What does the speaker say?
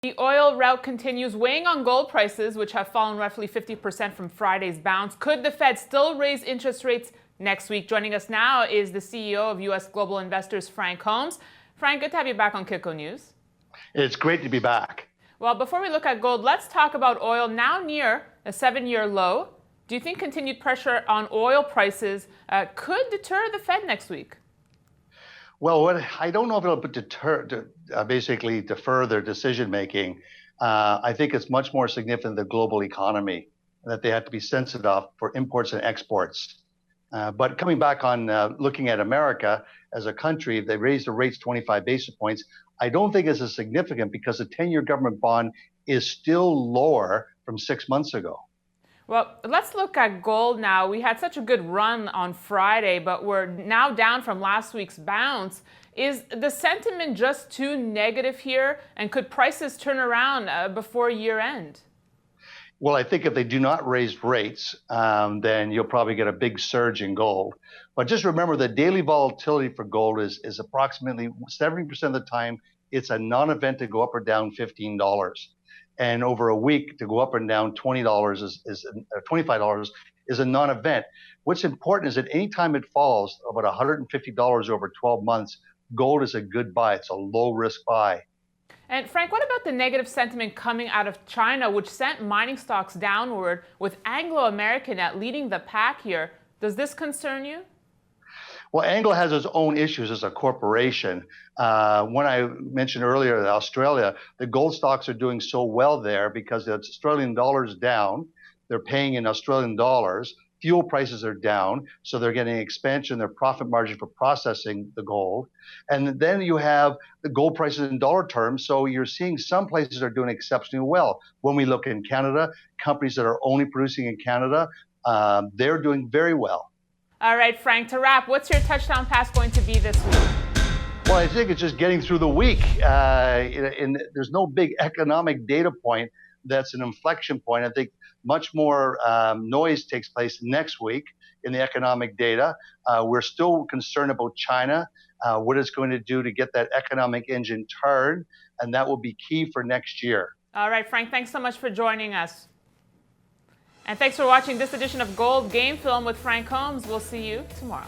The oil rout continues weighing on gold prices, which have fallen roughly 50% from Friday's bounce. Could the Fed still raise interest rates next week? Joining us now is the CEO of U.S. Global Investors, Frank Holmes. Frank, good to have you back on Kitco News. It's great to be back. Well, before we look at gold, let's talk about oil now near a 7-year low. Do you think continued pressure on oil prices could deter the Fed next week? Well, I don't know if it'll basically defer their decision making. I think it's much more significant the global economy, that they have to be sensitive for imports and exports. But coming back on looking at America as a country, they raised the rates 25 basis points. I don't think it's as significant because the 10-year government bond is still lower from 6 months ago. Well, let's look at gold now. We had such a good run on Friday, but we're now down from last week's bounce. Is the sentiment just too negative here? And could prices turn around before year end? Well, I think if they do not raise rates, then you'll probably get a big surge in gold. But just remember the daily volatility for gold is approximately 70% of the time, it's a non-event to go up or down $15. And over a week to go up and down $25 is a non-event. What's important is that anytime it falls about $150 over 12 months, gold is a good buy. It's a low risk buy. And Frank, what about the negative sentiment coming out of China, which sent mining stocks downward, with Anglo American leading the pack here? Does this concern you? Well, Anglo has its own issues as a corporation. When I mentioned earlier that Australia, the gold stocks are doing so well there because the Australian dollar is down. They're paying in Australian dollars. Fuel prices are down, so they're getting expansion in their profit margin for processing the gold. And then you have the gold prices in dollar terms, so you're seeing some places are doing exceptionally well. When we look in Canada, companies that are only producing in Canada, they're doing very well. All right, Frank, to wrap, what's your touchdown pass going to be this week? Well, I think it's just getting through the week. And there's no big economic data point that's an inflection point. I think much more noise takes place next week in the economic data. We're still concerned about China, what it's going to do to get that economic engine turned, and that will be key for next year. All right, Frank, thanks so much for joining us. And thanks for watching this edition of Gold Game Film with Frank Holmes. We'll see you tomorrow.